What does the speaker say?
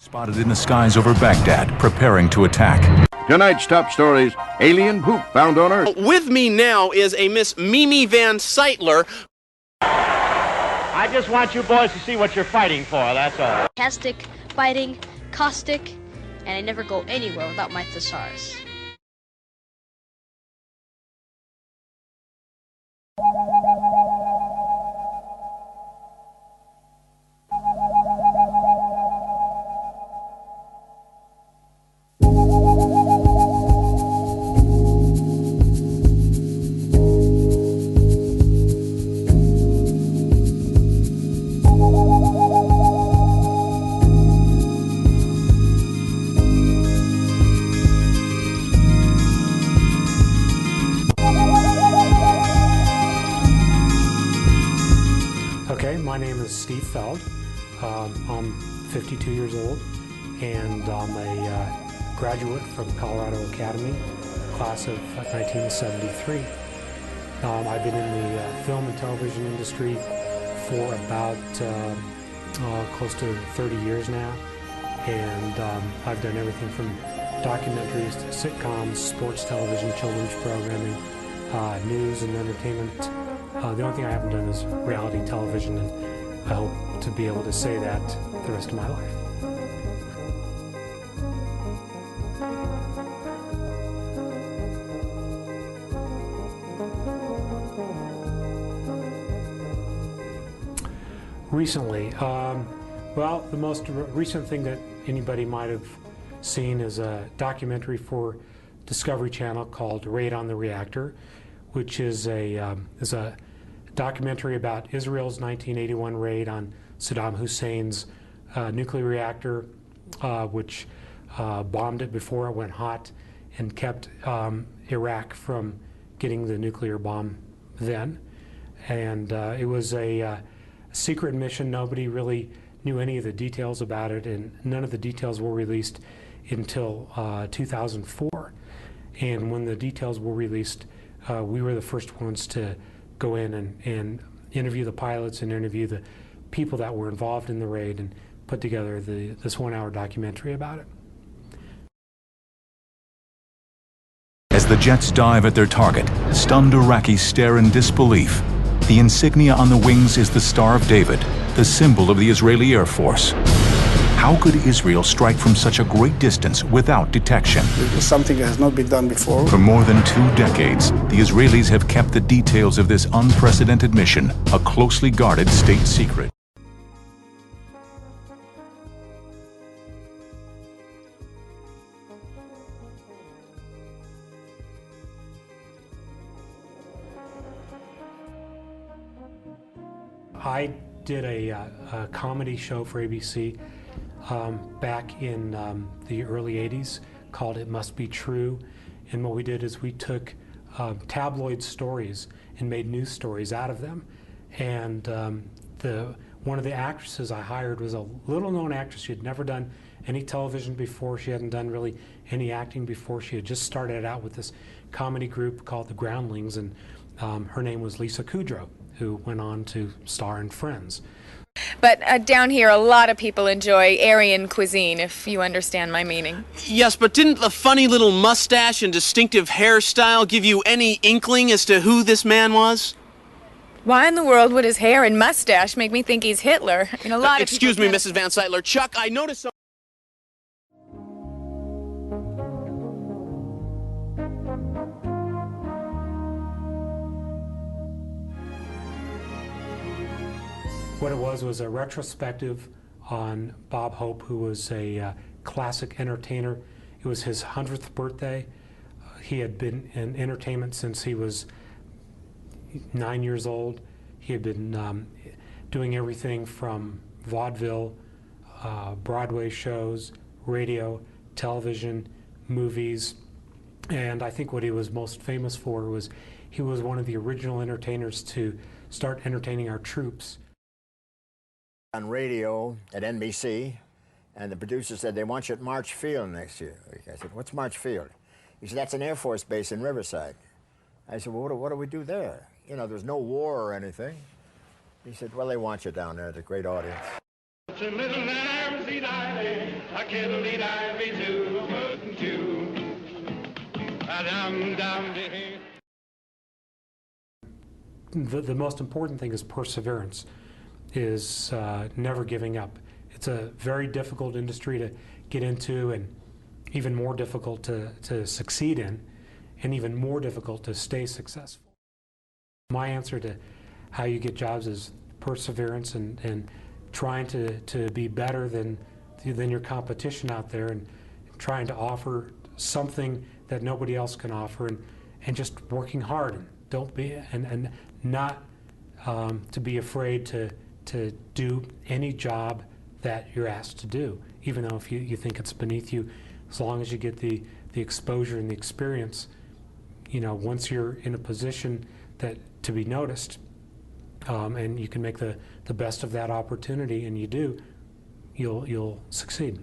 Spotted in the skies over Baghdad, preparing to attack. Tonight's top stories: alien poop found on Earth. With me now is a Miss Mimi Van Seitler. I just want you boys to see what you're fighting for, that's all. Sarcastic, fighting, caustic, and I never go anywhere without my thesaurus. Okay, my name is Steve Feld. I'm 52 years old, and I'm a graduate from Colorado Academy, class of 1973. I've been in the film and television industry for about close to 30 years now, and I've done everything from documentaries to sitcoms, sports television, children's programming, news and entertainment. The only thing I haven't done is reality television, and I hope to be able to say that the rest of my life. Recently, well, the most recent thing that anybody might have seen is a documentary for Discovery Channel called Raid on the Reactor, which is a documentary about Israel's 1981 raid on Saddam Hussein's nuclear reactor, which bombed it before it went hot and kept Iraq from getting the nuclear bomb then. And it was a secret mission. Nobody really knew any of the details about it, and none of the details were released until 2004. And when the details were released, we were the first ones to go in and interview the pilots and interview the people that were involved in the raid and put together this one-hour documentary about it. As the jets dive at their target, stunned Iraqis stare in disbelief. The insignia on the wings is the Star of David, the symbol of the Israeli Air Force. How could Israel strike from such a great distance without detection? It's something that has not been done before. For more than 2 decades, the Israelis have kept the details of this unprecedented mission a closely guarded state secret. I did a comedy show for ABC back in the early 80s called It Must Be True. And what we did is we took tabloid stories and made news stories out of them. And one of the actresses I hired was a little-known actress. She had never done any television before. She hadn't done really any acting before. She had just started out with this comedy group called The Groundlings, and her name was Lisa Kudrow, who went on to star in Friends. But down here, a lot of people enjoy Aryan cuisine, if you understand my meaning. Yes, but didn't the funny little mustache and distinctive hairstyle give you any inkling as to who this man was? Why in the world would his hair and mustache make me think he's Hitler? I mean, a lot of Excuse me, people Mrs. Van Seitler. Chuck, I noticed some... What it was a retrospective on Bob Hope, who was a classic entertainer. It was his 100th birthday. He had been in entertainment since he was 9 years old. He had been doing everything from vaudeville, Broadway shows, radio, television, movies. And I think what he was most famous for was he was one of the original entertainers to start entertaining our troops. On radio at NBC, and the producer said, they want you at March Field next year. I said, what's March Field? He said, that's an Air Force base in Riverside. I said, well, what do we do there? You know, there's no war or anything. He said, well, they want you down there. It's a great audience. The most important thing is perseverance, is never giving up. It's a very difficult industry to get into, and even more difficult to succeed in, and even more difficult to stay successful. My answer to how you get jobs is perseverance and trying to be better than your competition out there, and trying to offer something that nobody else can offer, and just working hard, and don't be and not to be afraid to do any job that you're asked to do, even though if you think it's beneath you. As long as you get the exposure and the experience, you know, once you're in a position that to be noticed, and you can make the best of that opportunity, and you do, you'll succeed.